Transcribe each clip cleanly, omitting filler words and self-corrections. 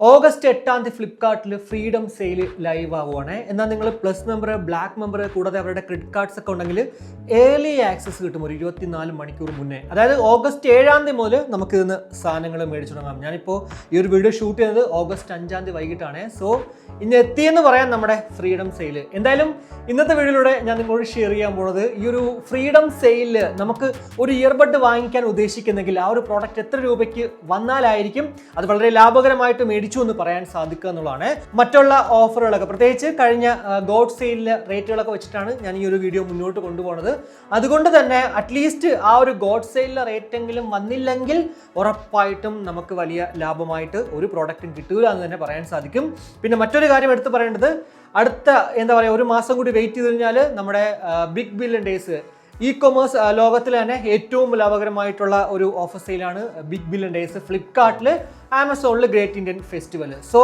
August 8 ഫ്ലിപ്കാർട്ടിൽ freedom sale live ആവുകയാണ്. എന്നാൽ നിങ്ങൾ പ്ലസ് മെമ്പർ, ബ്ലാക്ക് മെമ്പർ കൂടാതെ അവരുടെ ക്രെഡിറ്റ് കാർഡ്സ് ഒക്കെ ഉണ്ടെങ്കിൽ ഏർലി ആക്സസ് കിട്ടും ഒരു 24 മണിക്കൂർ മുന്നേ. അതായത് ഓഗസ്റ്റ് 7 മുതൽ നമുക്ക് ഇതിന് സാധനങ്ങൾ മേടിച്ചു തുടങ്ങാം. ഞാനിപ്പോൾ ഈ ഒരു വീഡിയോ ഷൂട്ട് ചെയ്യുന്നത് ഓഗസ്റ്റ് 5 വൈകിട്ടാണ്. സോ ഇന്ന് എത്തിയെന്ന് പറയാൻ നമ്മുടെ ഫ്രീഡം സെയിൽ. എന്തായാലും ഇന്നത്തെ വീഡിയോയിലൂടെ ഞാൻ നിങ്ങളോട് ഷെയർ ചെയ്യാൻ പോകുന്നത് ഈ ഒരു ഫ്രീഡം സെയിലിൽ നമുക്ക് ഒരു ഇയർബഡ് വാങ്ങിക്കാൻ ഉദ്ദേശിക്കുന്നെങ്കിൽ ആ ഒരു പ്രോഡക്റ്റ് എത്ര രൂപയ്ക്ക് വന്നാലായിരിക്കും അത് വളരെ ലാഭകരമായിട്ട് മേടിച്ചു എന്ന് പറയാൻ സാധിക്കുക എന്നുള്ളതാണ്. മറ്റുള്ള ഓഫറുകളൊക്കെ പ്രത്യേകിച്ച് കഴിഞ്ഞ ഗോഡ് സെയിലിലെ റേറ്റുകളൊക്കെ വെച്ചിട്ടാണ് ഞാൻ ഈ ഒരു വീഡിയോ മുന്നോട്ട് കൊണ്ടുപോകുന്നത്. അതുകൊണ്ട് തന്നെ അറ്റ്ലീസ്റ്റ് ആ ഒരു ഗോഡ് സെയിലിലെ റേറ്റ് എങ്കിലും വന്നില്ലെങ്കിൽ ഉറപ്പായിട്ടും നമുക്ക് വലിയ ലാഭമായിട്ട് ഒരു പ്രോഡക്റ്റും കിട്ടൂല എന്ന് തന്നെ പറയാൻ സാധിക്കും. പിന്നെ മറ്റൊരു കാര്യം എടുത്ത് പറയേണ്ടത്, അടുത്ത ഒരു മാസം കൂടി വെയിറ്റ് ചെയ്ത് കഴിഞ്ഞാൽ നമ്മുടെ big billion days e commerce ലോകത്തിൽ തന്നെ ഏറ്റവും ലാഭകരമായിട്ടുള്ള ഒരു ഓഫർ സെയിലാണ് ബിഗ് ബില്യൺ ഡേയ്സ്. ഫ്ലിപ്കാർട്ടിൽ, ആമസോണിൽ ഗ്രേറ്റ് ഇന്ത്യൻ ഫെസ്റ്റിവൽ. സോ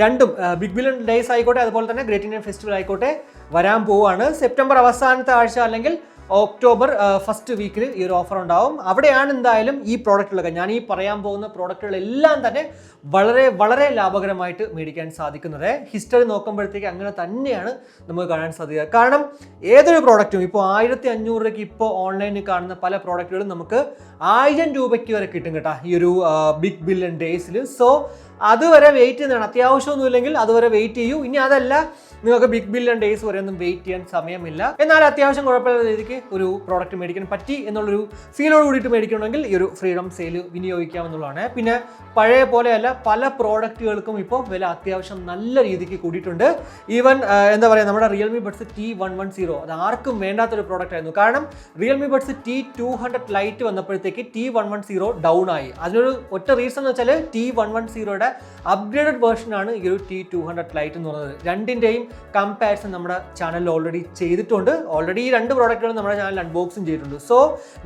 രണ്ടും ബിഗ് ബില്യൺ ഡേയ്സ് ആയിക്കോട്ടെ അതുപോലെ തന്നെ ഗ്രേറ്റ് ഇന്ത്യൻ ഫെസ്റ്റിവൽ ആയിക്കോട്ടെ വരാൻ പോവുകയാണ്. സെപ്റ്റംബർ അവസാനത്തെ ആഴ്ച അല്ലെങ്കിൽ ഒക്ടോബർ ഫസ്റ്റ് വീക്കിൽ ഈ ഒരു ഓഫർ ഉണ്ടാവും. അവിടെയാണ് എന്തായാലും ഈ പ്രോഡക്റ്റുകളൊക്കെ, ഞാൻ ഈ പറയാൻ പോകുന്ന പ്രോഡക്റ്റുകളെല്ലാം തന്നെ വളരെ വളരെ ലാഭകരമായിട്ട് മേടിക്കാൻ സാധിക്കുന്നത്. ഹിസ്റ്ററി നോക്കുമ്പോഴത്തേക്ക് അങ്ങനെ തന്നെയാണ് നമുക്ക് കാണാൻ സാധിക്കുക. കാരണം ഏതൊരു പ്രോഡക്റ്റും ഇപ്പോൾ 1500 രൂപയ്ക്ക് ഇപ്പോൾ ഓൺലൈനിൽ കാണുന്ന പല പ്രോഡക്റ്റുകളും നമുക്ക് 1000 രൂപയ്ക്ക് വരെ കിട്ടും കേട്ടോ ഈ ഒരു ബിഗ് ബില്യൺ ഡേയ്സിൽ. സോ അതുവരെ വെയിറ്റ് ചെയ്യുന്നതാണ്. അത്യാവശ്യമൊന്നും ഇല്ലെങ്കിൽ അതുവരെ വെയിറ്റ് ചെയ്യൂ. ഇനി അതല്ല, നിങ്ങൾക്ക് ബിഗ് ബില്യൺ ഡേയ്സ് വരെ ഒന്നും വെയിറ്റ് ചെയ്യാൻ സമയമില്ല, എന്നാൽ അത്യാവശ്യം കുഴപ്പമില്ലാത്ത രീതിക്ക് ഒരു പ്രോഡക്റ്റ് മേടിക്കാൻ പറ്റി എന്നുള്ളൊരു ഫീലോട് കൂടിയിട്ട് മേടിക്കണമെങ്കിൽ ഈ ഒരു ഫ്രീഡം സെയിൽ വിനിയോഗിക്കാമെന്നുള്ളതാണ്. പിന്നെ പഴയ പോലെയല്ല, പല പ്രോഡക്റ്റുകൾക്കും ഇപ്പോൾ വില അത്യാവശ്യം നല്ല രീതിക്ക് കൂടിയിട്ടുണ്ട്. ഈവൻ നമ്മുടെ റിയൽമി ബഡ്സ് T110 അത് ആർക്കും വേണ്ടാത്തൊരു പ്രോഡക്റ്റ് ആയിരുന്നു. കാരണം റിയൽമി ബഡ്സ് T200 ലൈറ്റ് വന്നപ്പോഴത്തേക്ക് T110 ഡൗൺ ആയി. അതിനൊരു ഒറ്റ റീസൺ എന്ന് വെച്ചാൽ T110യുടെ അപ്ഗ്രേഡഡ് വേർഷനാണ് ഈ ഒരു T200 ലൈറ്റ് എന്ന് പറയുന്നത്. രണ്ടിൻ്റെയും കമ്പാരിസൺ നമ്മുടെ ചാനലിൽ ഓൾറെഡി ചെയ്തിട്ടുണ്ട്. ഓൾറെഡി ഈ രണ്ട് പ്രോഡക്റ്റുകളും നമ്മുടെ ചാനലിൽ അൺബോക്സിങ് ചെയ്തിട്ടുണ്ട്. സോ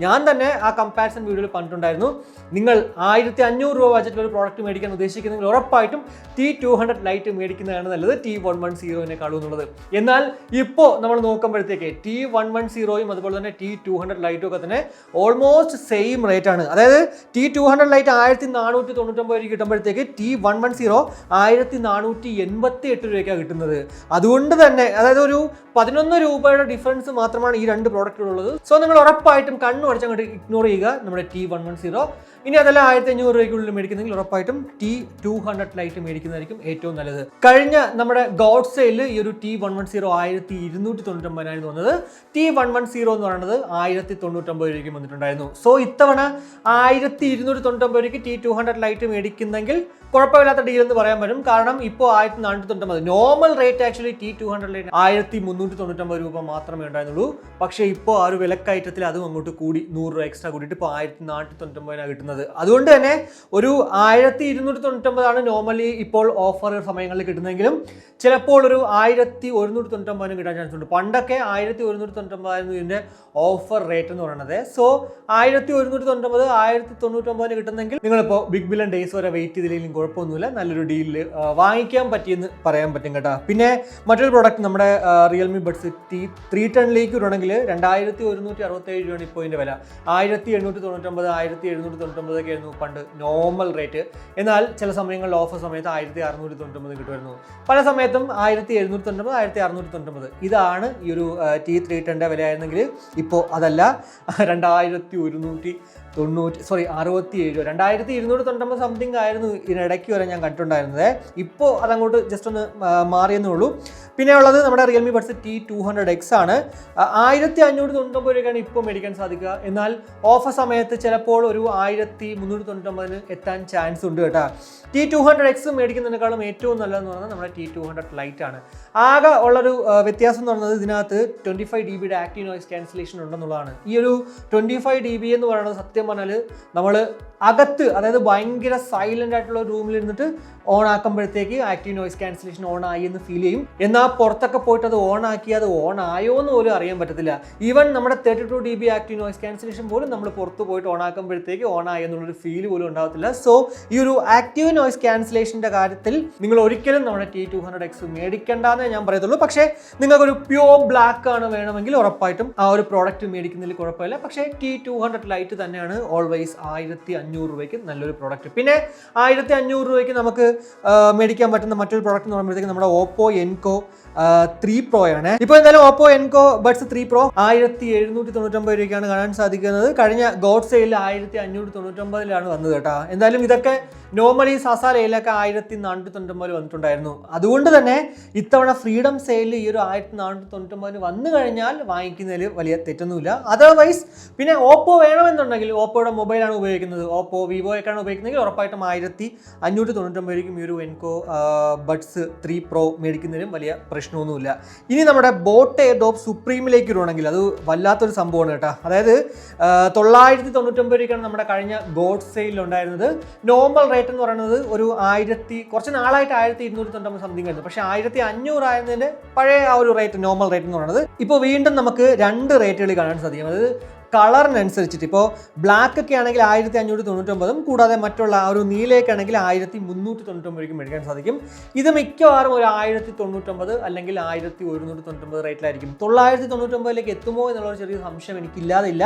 ഞാൻ തന്നെ ആ കമ്പാരിസൺ വീഡിയോയിൽ പറഞ്ഞിട്ടുണ്ടായിരുന്നു, നിങ്ങൾ 1500 രൂപ ബഡ്ജറ്റിൽ ഒരു പ്രോഡക്റ്റ് മേടിക്കാൻ ഉദ്ദേശിക്കുന്നെങ്കിൽ ഉറപ്പായിട്ടും T200 ലൈറ്റ് മേടിക്കുന്നതാണ് നല്ലത് T110നെക്കാളും എന്നുള്ളത്. എന്നാൽ ഇപ്പോൾ നമ്മൾ നോക്കുമ്പോഴത്തേക്ക് T110യും അതുപോലെ തന്നെ T200 ലൈറ്റും ഒക്കെ തന്നെ ഓൾമോസ്റ്റ് സെയിം റേറ്റ് ആണ്. അതായത് T200 ലൈറ്റ് 1499 രൂപ കിട്ടുമ്പോഴത്തേക്ക് T110 1488 രൂപയ്ക്കാണ് കിട്ടുന്നത്. അതുകൊണ്ട് തന്നെ അതായത് ഒരു 11 രൂപയുടെ ഡിഫറൻസ് മാത്രമാണ് ഈ രണ്ട് പ്രോഡക്റ്റുകളുള്ളത്. സോ നിങ്ങൾ ഉറപ്പായിട്ടും കണ്ണു അടച്ചങ്ങോട്ട് ഇഗ്നോർ ചെയ്യുക നമ്മുടെ T110. ഇനി അതല്ല 1500 രൂപയ്ക്കുള്ളിൽ മേടിക്കുന്നെങ്കിൽ ഉറപ്പായിട്ടും T200 ലൈറ്റ് മേടിക്കുന്നതായിരിക്കും ഏറ്റവും നല്ലത്. കഴിഞ്ഞ നമ്മുടെ ഗോഡ് സെയിൽ ഈ ഒരു T110 1299 വന്നത്. T110 എന്ന് പറയുന്നത് 1099 രൂപയ്ക്ക് വന്നിട്ടുണ്ടായിരുന്നു. സോ ഇത്തവണ 1299 രൂപയ്ക്ക് T200 ലൈറ്റ് മേടിക്കുന്നെങ്കിൽ കുഴപ്പമില്ലാത്ത ഡീൽ എന്ന് പറയാൻ പറ്റും. കാരണം ഇപ്പോൾ 1499 normal rate actually T200 light 1399 രൂപ മാത്രമേ ഉണ്ടായിരുന്നുള്ളൂ. പക്ഷേ ഇപ്പോൾ ആ ഒരു വിലക്കയറ്റത്തിൽ അതും അങ്ങോട്ട് കൂടി 100 രൂപ എക്സ്ട്രാ കൂടിയിട്ട് ഇപ്പോൾ 1499 കിട്ടുന്നത്. അതുകൊണ്ട് തന്നെ ഒരു 1299 നോർമലി ഇപ്പോൾ ഓഫർ സമയങ്ങളിൽ കിട്ടുന്നതെങ്കിലും ചിലപ്പോൾ ഒരു 1199 കിട്ടാൻ ചാൻസ് ഉണ്ട്. പണ്ടൊക്കെ 1199 ആയിരുന്നു ഇതിൻ്റെ ഓഫർ റേറ്റ് എന്ന് പറയുന്നത്. സോ 1199 1099 കിട്ടുന്നെങ്കിൽ നിങ്ങളിപ്പോൾ ബിഗ് ബില്യൺ ഡേയ്സ് വരെ വെയിറ്റ് ചെയ്തില്ലെങ്കിലും കുഴപ്പമൊന്നുമില്ല, നല്ലൊരു ഡീലിൽ വാങ്ങിക്കാൻ പറ്റിയെന്ന് പറയാൻ പറ്റും കേട്ടോ. പിന്നെ മറ്റൊരു പ്രോഡക്റ്റ് നമ്മുടെ റിയൽമി ബഡ്സ് T310ലേക്ക് ഇടണമെങ്കിൽ 2167 രൂപയാണ് ഇപ്പോൾ ഇതിൻ്റെ വില. 1899 1799 ഒക്കെ ആയിരുന്നു പണ്ട് നോർമൽ റേറ്റ്. എന്നാൽ ചില സമയങ്ങളിൽ ഓഫർ സമയത്ത് 1699 കിട്ടുമായിരുന്നു. പല സമയത്തും 1799 1699 ഇതാണ് ഈ ഒരു T310ൻ്റെ വിലയായിരുന്നെങ്കിൽ ഇപ്പോൾ അതല്ല 2167 2299 സംതിങ് ആയിരുന്നു ഇതിനിടയ്ക്ക് വരെ ഞാൻ കണ്ടിട്ടുണ്ടായിരുന്നത്. ഇപ്പോൾ അതങ്ങോട്ട് ജസ്റ്റ് ഒന്ന് മാറിയെന്നേ ഉള്ളൂ. പിന്നെ ഉള്ളത് നമ്മുടെ റിയൽമി ബഡ്സ് T200X ആണ്. 1599 രൂപയ്ക്കാണ് ഇപ്പോൾ മേടിക്കാൻ സാധിക്കുക. എന്നാൽ ഓഫർ സമയത്ത് ചിലപ്പോൾ ഒരു 1399 എത്താൻ ചാൻസ് ഉണ്ട് കേട്ടോ. T200X മേടിക്കുന്നതിനേക്കാളും ഏറ്റവും നല്ലതെന്ന് പറഞ്ഞാൽ നമ്മുടെ T200 ലൈറ്റ് ആണ്. ആകെ ഉള്ളൊരു വ്യത്യാസം എന്ന് പറയുന്നത് ഇതിനകത്ത് 25 dB ആക്റ്റീവ് നോയ്സ് ക്യാൻസലേഷൻ ഉണ്ടെന്നുള്ളതാണ്. ഈ ഒരു 25 dB എന്ന് പറയുന്നത് സത്യം പറഞ്ഞാൽ നമ്മൾ അകത്ത്, അതായത് ഭയങ്കര സൈലന്റ് ആയിട്ടുള്ള റൂമിൽ ഇരുന്നിട്ട് ഓൺ ആക്കുമ്പോഴത്തേക്ക് ആക്റ്റീവ് നോയ്സ് ക്യാൻസലേഷൻ ഓൺ ആയി എന്ന് ഫീൽ ചെയ്യും. എന്നാൽ പുറത്തൊക്കെ പോയിട്ട് അത് ഓൺ ആക്കി അത് ഓൺ ആയോ എന്ന് പോലും അറിയാൻ പറ്റത്തില്ല. ഈവൻ നമ്മുടെ 32 dB ആക്റ്റീവ് നോയ്സ് ക്യാൻസലേഷൻ പോലും നമ്മൾ പുറത്ത് പോയിട്ട് ഓൺ ആക്കുമ്പോഴത്തേക്ക് ഓൺ ആയി എന്നുള്ളൊരു ഫീൽ പോലും ഉണ്ടാകത്തില്ല. സോ ഈ ഒരു ആക്റ്റീവ് നോയ്സ് ക്യാൻസലേഷൻ്റെ കാര്യത്തിൽ നിങ്ങൾ ഒരിക്കലും നമ്മുടെ T200X മേടിക്കേണ്ടെന്നേ ഞാൻ പറയത്തുള്ളൂ. പക്ഷേ നിങ്ങൾക്കൊരു പ്യൂർ ബ്ലാക്ക് ആണ് വേണമെങ്കിൽ ഉറപ്പായിട്ടും ആ ഒരു പ്രോഡക്റ്റ് മേടിക്കുന്നതിൽ കുഴപ്പമില്ല. പക്ഷേ T200 ലൈറ്റ് തന്നെയാണ് തന്നെയാണ് ഓൾവേസ് 1500 രൂപയ്ക്ക് നല്ലൊരു പ്രോഡക്റ്റ്. പിന്നെ 1500 രൂപയ്ക്ക് നമുക്ക് മേടിക്കാൻ പറ്റുന്ന മറ്റൊരു പ്രോഡക്റ്റ് എന്ന് പറയുമ്പോഴത്തേക്ക് നമ്മുടെ ഓപ്പോ എൻകോ 3 Pro ആണ്. ഇപ്പോൾ എന്തായാലും ഓപ്പോ എൻകോ ബഡ്സ് 3 Pro 1799 രൂപയ്ക്കാണ് കാണാൻ സാധിക്കുന്നത്. കഴിഞ്ഞ ഗോഡ് സെയിൽ 1599 വന്നത് കേട്ടോ. എന്തായാലും ഇതൊക്കെ നോർമലി സസാലയിലൊക്കെ 1499 വന്നിട്ടുണ്ടായിരുന്നു. അതുകൊണ്ട് തന്നെ ഇത്തവണ ഫ്രീഡം സെയിലിൽ ഈ ഒരു 1499 വന്നു കഴിഞ്ഞാൽ വാങ്ങിക്കുന്നതിൽ വലിയ തെറ്റൊന്നുമില്ല. അതർവൈസ് പിന്നെ ഓപ്പോ വേണമെന്നുണ്ടെങ്കിൽ ഓപ്പോയുടെ മൊബൈലാണ് ഉപയോഗിക്കുന്നത്, ഓപ്പോ വിവോയൊക്കെയാണ് ഉപയോഗിക്കുന്നതെങ്കിൽ ഉറപ്പായിട്ടും 1599 ഈ ഒരു എൻകോ ബഡ്സ് 3 Pro മേടിക്കുന്നതിനും വലിയ പ്രശ്നമൊന്നുമില്ല. ഇനി നമ്മുടെ ബോട്ട് എയർഡ്രോപ്പ് സുപ്രീമിലേക്ക് വരുവാണെങ്കിൽ അത് വല്ലാത്തൊരു സംഭവമാണ് കേട്ടോ. അതായത് 999 രൂപയ്ക്കാണ് നമ്മുടെ കഴിഞ്ഞ ഗോഡ് സെയിലിൽ ഉണ്ടായിരുന്നത്. നോർമൽ റേറ്റ് എന്ന് പറയുന്നത് ഒരു കുറച്ച് നാളായിട്ട് 1299 സംതിങ് ആയിരുന്നു. പക്ഷേ 1500 ആയിരുന്നതിന്റെ പഴയ ആ ഒരു റേറ്റ്, നോർമൽ റേറ്റ് എന്ന് പറയുന്നത് ഇപ്പോൾ വീണ്ടും നമുക്ക് 2 റേറ്റുകൾ കാണാൻ സാധിക്കും. അതായത് കളറിനനുസരിച്ചിട്ട് ഇപ്പോൾ ബ്ലാക്ക് ഒക്കെ ആണെങ്കിൽ 1599 കൂടാതെ മറ്റുള്ള ആ ഒരു നീലയൊക്കെ ആണെങ്കിൽ 1399 മേടിക്കാൻ സാധിക്കും. ഇത് മിക്കവാറും ഒരു 1099 അല്ലെങ്കിൽ 1199 റേറ്റിലായിരിക്കും. 999 എത്തുമോ എന്നുള്ളൊരു ചെറിയ സംശയം എനിക്കില്ലാതില്ല.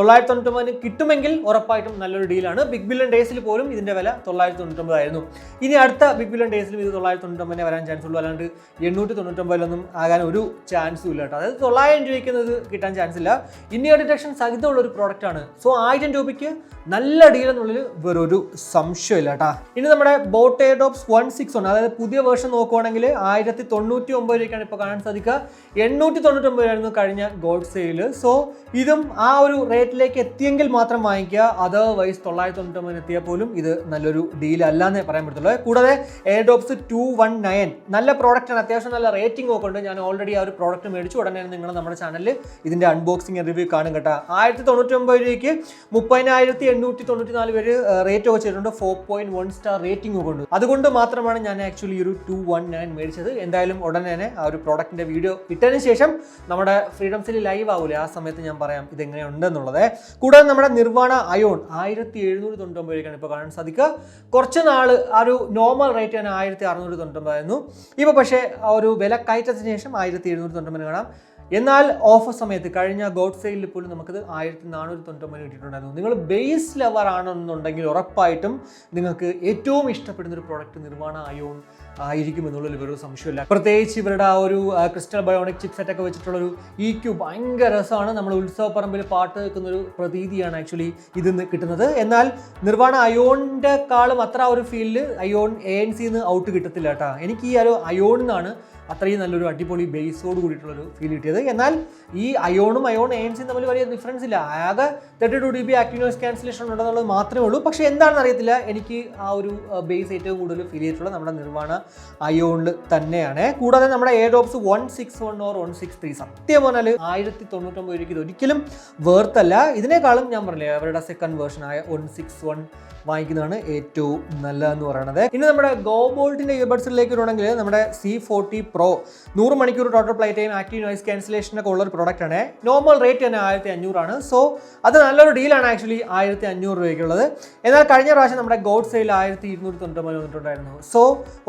999 കിട്ടുമെങ്കിൽ ഉറപ്പായിട്ടും നല്ലൊരു ഡീലാണ്. ബിഗ് ബില്യൺ ഡേയ്സിൽ പോലും ഇതിന്റെ വില 999 ആയിരുന്നു. ഇനി അടുത്ത ബിഗ് ബില്യൺ ഡേയ്സിലും ഇത് 999 വരാൻ ചാൻസ് ഉള്ളൂ, അല്ലാണ്ട് 899 ആകാൻ ഒരു ചാൻസും ഇല്ല കേട്ടോ. അതായത് 900 രൂപയ്ക്ക് ഇത് കിട്ടാൻ ചാൻസ് ഇല്ല. ഇനി ഡിറ്റക്ഷൻ സഹിതമുള്ള ഒരു പ്രോഡക്റ്റ് ആണ്. സോ 1000 രൂപയ്ക്ക് നല്ല ഡീൽ എന്നുള്ളിൽ വേറൊരു സംശയമില്ല കേട്ടോ. ഇനി നമ്മുടെ ബോട്ട് എയർഡ്രോപ്സ് 161, അതായത് പുതിയ വേർഷൻ നോക്കുവാണെങ്കിൽ 1099 രൂപയ്ക്കാണ് ഇപ്പോൾ കാണാൻ സാധിക്കുക. 899 ആയിരുന്നു കഴിഞ്ഞ ഗോഡ് സെയിൽ. സോ ഇതും ആ ഒരു റേറ്റിലേക്ക് എത്തിയെങ്കിൽ മാത്രം വാങ്ങിക്കുക. അതർവൈസ് 999 എത്തിയാൽ പോലും ഇത് നല്ലൊരു ഡീൽ അല്ലാന്നേ പറയാൻ പറ്റുള്ളൂ. കൂടാതെ എയർഡ്രോപ്സ് 219 നല്ല പ്രോഡക്റ്റ് ആണ്, അത്യാവശ്യം നല്ല റേറ്റിംഗ് ഒക്കെ ഉണ്ട്. ഞാൻ ഓൾറെഡി ആ ഒരു പ്രോഡക്റ്റ് മേടിച്ചു. ഉടനെ നിങ്ങൾ നമ്മുടെ ചാനലിൽ ഇതിന്റെ അൺബോക്സിംഗ് റിവ്യൂ കാണും കേട്ടോ. 1099 രൂപയ്ക്ക് 30,894 പേര് റേറ്റ് ഒക്കെ ചെയ്തിട്ടുണ്ട്. 4.1 സ്റ്റാർ റേറ്റിംഗ് ഒക്കെ ഉണ്ട്. അതുകൊണ്ട് മാത്രമാണ് ഞാൻ ആക്ച്വലി ഒരു 219 മേടിച്ചത്. എന്തായാലും ഉടനെ തന്നെ ആ ഒരു പ്രോഡക്റ്റിന്റെ വീഡിയോ ഇട്ടതിന് ശേഷം നമ്മുടെ ഫ്രീഡം സെയിൽ ലൈവ് ആവൂലേ, ആ സമയത്ത് ഞാൻ പറയാം ഇതെങ്ങനെയുണ്ടെന്നുള്ളത്. കൂടാതെ നമ്മുടെ നിർവാണ അയോൺ 1799 രൂപയ്ക്കാണ് ഇപ്പോൾ കാണാൻ സാധിക്കുക. കുറച്ച് നാൾ ആ ഒരു നോർമൽ റേറ്റ് തന്നെ 1699 ആയിരുന്നു. ഇപ്പോൾ പക്ഷേ ആ ഒരു വില കയറ്റത്തിന് ശേഷം 1799 കാണാം. എന്നാൽ ഓഫർ സമയത്ത് കഴിഞ്ഞ ഗോഡ് സെയിലിൽ പോലും നമുക്കത് 1499 കിട്ടിയിട്ടുണ്ടായിരുന്നു. നിങ്ങൾ ബേസ് ലെവർ ആണെന്നുണ്ടെങ്കിൽ ഉറപ്പായിട്ടും നിങ്ങൾക്ക് ഏറ്റവും ഇഷ്ടപ്പെടുന്ന ഒരു പ്രോഡക്റ്റ് നിർവാണ അയോൺ ആയിരിക്കും എന്നുള്ളതിൽ വേറൊരു സംശയമില്ല. പ്രത്യേകിച്ച് ഇവരുടെ ആ ഒരു ക്രിസ്റ്റൽ ബയോണിക് ചിപ്സെറ്റ് ഒക്കെ വെച്ചിട്ടുള്ളൊരു EQ ഭയങ്കര രസമാണ്. നമ്മൾ ഉത്സവപ്പറമ്പിൽ പാട്ട് കേൾക്കുന്നൊരു പ്രതീതിയാണ് ആക്ച്വലി ഇതിന്ന് കിട്ടുന്നത്. എന്നാൽ നിർവാണ അയോണിൻ്റെ കാളും അത്ര ഒരു ഫീലിൽ അയോൺ ANC ഔട്ട് കിട്ടത്തില്ല കേട്ടോ. എനിക്ക് ഈ ഒരു അയോണിന്നാണ് അത്രയും നല്ലൊരു അടിപൊളി ബേസോട് കൂടിയിട്ടുള്ളൊരു ഫീൽ കിട്ടിയത്. എന്നാൽ ഈ അയോണും അയോൺ ANCയും തമ്മിൽ വലിയ ഡിഫറൻസ് ഇല്ല. ആകെ 32 dB ആക്റ്റീവ് നോയ്സ് ക്യാൻസലേഷൻ ഉണ്ടെന്നുള്ളത് മാത്രമേ ഉള്ളൂ. പക്ഷേ എന്താണെന്ന് അറിയത്തില്ല, എനിക്ക് ആ ഒരു ബേസ് ഏറ്റവും കൂടുതൽ ഫീൽ ചെയ്തിട്ടുള്ളത് നമ്മുടെ നിർവാണ അയോണിൽ തന്നെയാണ്. കൂടാതെ നമ്മുടെ എയർഡ്രോപ്സ് 161 or 163 സത്യം പറഞ്ഞാൽ 1099 രൂപയ്ക്ക് ഇത് ഒരിക്കലും വേർത്തല്ല. ഇതിനേക്കാളും ഞാൻ പറഞ്ഞില്ലേ അവരുടെ സെക്കൻഡ് വേർഷൻ ആയ 161 വാങ്ങിക്കുന്നതാണ് ഏറ്റവും നല്ലതെന്ന് പറയുന്നത്. ഇനി നമ്മുടെ ഗോബോൾട്ടിന്റെ ഇയർബഡ്സിലേക്ക് വരുവാണെങ്കിൽ നമ്മുടെ C40 Pro 100 മണിക്കൂർ total play time active noise ക്യാൻസലേഷനൊക്കെ ഉള്ള ഒരു പ്രോഡക്റ്റ് ആണ്. നോർമൽ റേറ്റ് തന്നെ 1500 ആണ്. സോ അത് നല്ലൊരു ഡീലാണ് ആക്ച്വലി 1500 രൂപയ്ക്കുള്ളത്. എന്നാൽ കഴിഞ്ഞ പ്രാവശ്യം നമ്മുടെ ഗോഡ് സെയിൽ 1299 വന്നിട്ടുണ്ടായിരുന്നു. സോ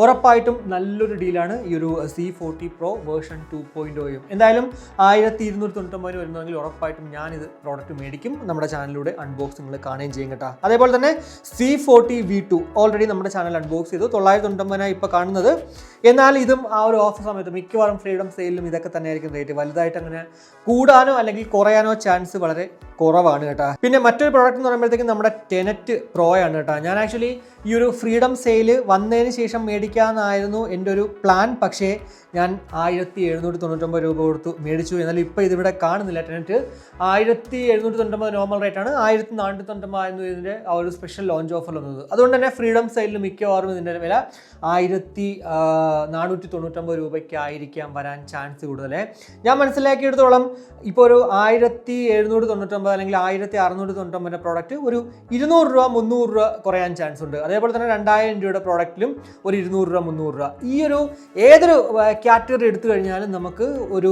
ഉറപ്പായിട്ടും നല്ലൊരു ഡീലാണ് ഈ ഒരു C40 Pro വേർഷൻ 2.0. എന്തായാലും 1299 വരുന്നതെങ്കിൽ ഉറപ്പായിട്ടും ഞാനിത് പ്രോഡക്റ്റ് മേടിക്കും. നമ്മുടെ ചാനലിലൂടെ അൺബോക്സിങ്ങൾ കാണുകയും ചെയ്യും കേട്ടോ. അതേപോലെ തന്നെ C40 V2 ഓൾറെഡി നമ്മുടെ ചാനൽ അൺബോക്സ് ചെയ്തു. 999 ഇപ്പോൾ കാണുന്നത്. എന്നാൽ ഇതും ആ ഒരു ഓഫർ സമയത്ത് മിക്കവാറും ഫ്രീഡം സെയിലും ഇതൊക്കെ തന്നെയായിരിക്കും റേറ്റ്. വലുതായിട്ട് അങ്ങനെ കൂടാനോ അല്ലെങ്കിൽ കുറയാനോ ചാൻസ് വളരെ കുറവാണ് കേട്ടോ. പിന്നെ മറ്റൊരു പ്രോഡക്റ്റ് എന്ന് പറയുമ്പോഴത്തേക്കും നമ്മുടെ ടെനറ്റ് പ്രോ ആണ് കേട്ടോ. ഞാൻ ആക്ച്വലി ഈ ഒരു ഫ്രീഡം സെയിൽ വന്നതിന് ശേഷം മേടിക്കാമെന്നായിരുന്നു എൻ്റെ ഒരു പ്ലാൻ. പക്ഷേ ഞാൻ 1799 രൂപ കൊടുത്തു മേടിച്ചു. എന്നാലും ഇപ്പോൾ ഇതിവിടെ കാണുന്നില്ല. ടെനറ്റ് 1799 നോർമൽ റേറ്റാണ്. 1499 ആയിരുന്നു ഇതിൻ്റെ ആ ഒരു സ്പെഷ്യൽ ലോഞ്ച് ഓഫർ വന്നത്. അതുകൊണ്ട് തന്നെ ഫ്രീഡം സെയിലിൽ മിക്കവാറും ഇതിൻ്റെ വില 1499 രൂപയ്ക്കായിരിക്കാം വരാൻ ചാൻസ് കൂടുതൽ. ഞാൻ മനസ്സിലാക്കിയെടുത്തോളം ഇപ്പോൾ ഒരു 1799 അല്ലെങ്കിൽ 1699 പ്രോഡക്റ്റ് ഒരു 200 രൂപ 300 രൂപ കുറയാൻ ചാൻസ് ഉണ്ട്. അതേപോലെ തന്നെ 2000 രൂപയുടെ പ്രോഡക്റ്റിലും ഒരു 200 രൂപ 300 രൂപ. ഈ ഒരു ഏതൊരു കാറ്റഗറി എടുത്തു കഴിഞ്ഞാലും നമുക്ക് ഒരു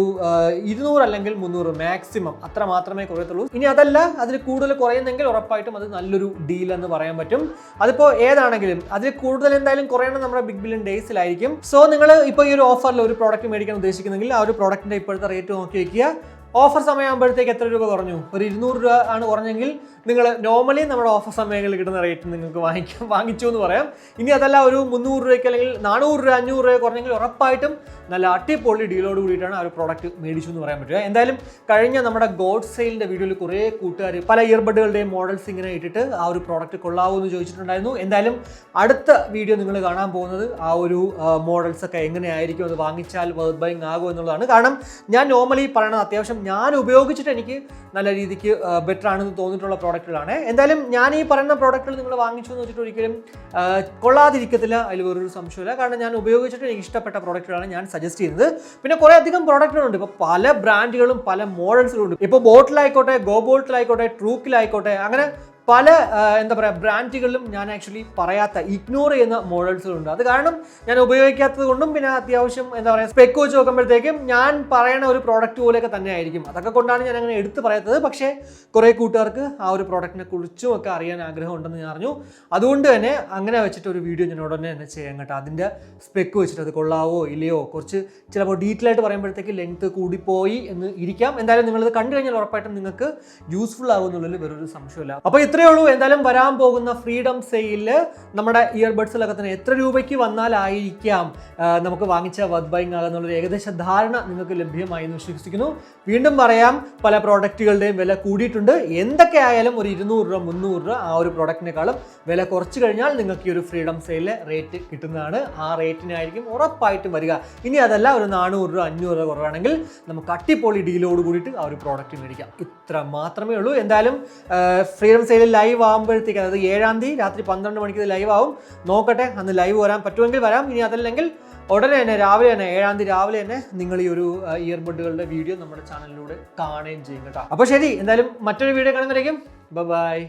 200 അല്ലെങ്കിൽ 300 മാക്സിമം അത്ര മാത്രമേ കുറയത്തുള്ളൂ. ഇനി അതല്ല അതിൽ കൂടുതൽ കുറയുന്നെങ്കിൽ ഉറപ്പായിട്ടും അത് നല്ലൊരു ഡീൽ എന്ന് പറയാൻ പറ്റും. അതിപ്പോൾ ഏതാണെങ്കിലും അതിൽ കൂടുതൽ എന്തായാലും കുറയണം നമ്മുടെ ബിഗ് ബില്യൺ ഡേയ്സിലായിരിക്കും. സോ നിങ്ങൾ ഇപ്പോൾ ഈ ഒരു ഓഫറിൽ ഒരു പ്രോഡക്റ്റ് മേടിക്കാൻ ഉദ്ദേശിക്കുന്നെങ്കിൽ ആ ഒരു പ്രോഡക്റ്റിൻ്റെ ഇപ്പോഴത്തെ റേറ്റ് നോക്കി വയ്ക്കുക. ഓഫർ സമയമാകുമ്പോഴത്തേക്ക് എത്ര രൂപ കുറഞ്ഞു? ഒരു 200 രൂപ ആണ് കുറഞ്ഞെങ്കിൽ നിങ്ങൾ നോർമലി നമ്മുടെ ഓഫർ സമയങ്ങളിൽ കിട്ടുന്ന റേറ്റ് നിങ്ങൾക്ക് വാങ്ങിച്ചു എന്ന് പറയാം. ഇനി അതല്ല ഒരു 300 രൂപയ്ക്ക് അല്ലെങ്കിൽ 400 രൂപ 500 രൂപ കുറഞ്ഞെങ്കിൽ ഉറപ്പായിട്ടും നല്ല അടിപൊളി ഡീലോട് കൂടിയിട്ടാണ് ആ ഒരു പ്രോഡക്റ്റ് മേടിച്ചു എന്ന് പറയാൻ പറ്റുക. എന്തായാലും കഴിഞ്ഞ നമ്മുടെ ഗോഡ് സെയിലിൻ്റെ വീഡിയോയിൽ കുറേ കൂട്ടുകാർ പല ഇയർബഡുകളുടെയും മോഡൽസ് ഇങ്ങനെ ഇട്ടിട്ട് ആ ഒരു പ്രോഡക്റ്റ് കൊള്ളാവോ എന്ന് ചോദിച്ചിട്ടുണ്ടായിരുന്നു. എന്തായാലും അടുത്ത വീഡിയോ നിങ്ങൾ കാണാൻ പോകുന്നത് ആ ഒരു മോഡൽസ് ഒക്കെ എങ്ങനെയായിരിക്കും, അത് വാങ്ങിച്ചാൽ വർത്ത് ബൈങ് ആകുമോ എന്നുള്ളതാണ്. കാരണം ഞാൻ നോർമലി പറയണത് അത്യാവശ്യം ഞാൻ ഉപയോഗിച്ചിട്ട് എനിക്ക് നല്ല രീതിക്ക് ബെറ്റർ ആണെന്ന് തോന്നിയിട്ടുള്ള പ്രോഡക്റ്റുകളാണ്. എന്തായാലും ഞാൻ ഈ പറയുന്ന പ്രോഡക്റ്റുകൾ നിങ്ങൾ വാങ്ങിച്ചു എന്ന് വെച്ചിട്ട് ഒരിക്കലും കൊള്ളാതിരിക്കത്തില്ല, അതിൽ വേറൊരു സംശയമില്ല. കാരണം ഞാൻ ഉപയോഗിച്ചിട്ട് എനിക്ക് ഇഷ്ടപ്പെട്ട പ്രോഡക്റ്റുകളാണ് ഞാൻ സജസ്റ്റ് ചെയ്യുന്നത്. പിന്നെ കുറേ അധികം പ്രോഡക്റ്റുകളുണ്ട്. ഇപ്പോൾ പല ബ്രാൻഡുകളും പല മോഡൽസുകളും ഉണ്ട്. ഇപ്പോൾ ബോട്ടിലായിക്കോട്ടെ, ഗോ ബോട്ടിലായിക്കോട്ടെ, ട്രൂക്കിലായിക്കോട്ടെ, അങ്ങനെ പല എന്താ പറയുക ബ്രാൻഡുകളിലും ഞാൻ ആക്ച്വലി പറയാത്ത ഇഗ്നോർ ചെയ്യുന്ന മോഡൽസുകളുണ്ട്. അത് കാരണം ഞാൻ ഉപയോഗിക്കാത്തത് കൊണ്ടും പിന്നെ അത്യാവശ്യം എന്താ പറയുക സ്പെക്ക് വെച്ച് നോക്കുമ്പോഴത്തേക്കും ഞാൻ പറയണ ഒരു പ്രോഡക്റ്റ് പോലെയൊക്കെ തന്നെ ആയിരിക്കും. അതൊക്കെ കൊണ്ടാണ് ഞാൻ അങ്ങനെ എടുത്ത് പറയാത്തത്. പക്ഷേ കുറേ കൂട്ടുകാർക്ക് ആ ഒരു പ്രോഡക്റ്റിനെ കുറിച്ചും ഒക്കെ അറിയാൻ ആഗ്രഹം ഉണ്ടെന്ന് ഞാൻ അറിഞ്ഞു. അതുകൊണ്ട് തന്നെ അങ്ങനെ വെച്ചിട്ട് ഒരു വീഡിയോ ഞാൻ ഉടനെ തന്നെ ചെയ്യാൻ കേട്ടോ. അതിൻ്റെ സ്പെക്ക് വെച്ചിട്ട് അത് കൊള്ളാവോ ഇല്ലയോ, കുറച്ച് ചിലപ്പോൾ ഡീറ്റെയിൽ ആയിട്ട് പറയുമ്പോഴത്തേക്ക് ലെങ്ത് കൂടിപ്പോയി എന്ന് ഇരിക്കാം. എന്തായാലും നിങ്ങളത് കണ്ടു കഴിഞ്ഞാൽ ഉറപ്പായിട്ടും നിങ്ങൾക്ക് യൂസ്ഫുൾ ആകുമെന്നുള്ളതിൽ വേറൊരു സംശയമില്ല. അപ്പോൾ ഇത്രയേ ഉള്ളൂ. എന്തായാലും വരാൻ പോകുന്ന ഫ്രീഡം സെയിലിൽ നമ്മുടെ ഇയർബഡ്സിലൊക്കെ തന്നെ എത്ര രൂപയ്ക്ക് വന്നാലായിരിക്കാം നമുക്ക് വാങ്ങിച്ച വർത്ത് ബൈങ് ആകുന്നുള്ളൊരു ഏകദേശ ധാരണ നിങ്ങൾക്ക് ലഭ്യമായി എന്ന് വിശ്വസിക്കുന്നു. വീണ്ടും പറയാം, പല പ്രോഡക്റ്റുകളുടെയും വില കൂടിയിട്ടുണ്ട്. എന്തൊക്കെ ആയാലും ഒരു 200 രൂപ 300 രൂപ ആ ഒരു പ്രോഡക്റ്റിനേക്കാളും വില കുറച്ച് കഴിഞ്ഞാൽ നിങ്ങൾക്ക് ഈ ഒരു ഫ്രീഡം സെയിലിലെ റേറ്റ് കിട്ടുന്നതാണ്. ആ റേറ്റിനായിരിക്കും ഉറപ്പായിട്ടും വരിക. ഇനി അതല്ല ഒരു 400 രൂപ 500 രൂപ കുറവാണെങ്കിൽ നമുക്ക് അടിപൊളി ഡീലോട് കൂടിയിട്ട് ആ ഒരു പ്രോഡക്റ്റ് മേടിക്കാം. ഇത്ര മാത്രമേ ഉള്ളൂ. എന്തായാലും ഫ്രീഡം സെയിലിൽ ലൈവ് ആകുമ്പോഴത്തേക്ക്, അതായത് 7-ാം തീയതി രാത്രി 12 മണിക്ക് ലൈവ് ആവും. നോക്കട്ടെ, അന്ന് ലൈവ് വരാൻ പറ്റുമെങ്കിൽ വരാം. ഇനി അതല്ലെങ്കിൽ ഉടനെ തന്നെ രാവിലെ തന്നെ 7-ാം തീയതി രാവിലെ തന്നെ നിങ്ങൾ ഈ ഒരു ഇയർബഡുകളുടെ വീഡിയോ നമ്മുടെ ചാനലിലൂടെ കാണുകയും ചെയ്യും കേട്ടോ. അപ്പോൾ ശരി, എന്തായാലും മറ്റൊരു വീഡിയോ കാണുന്നതായിരിക്കും. ബൈ.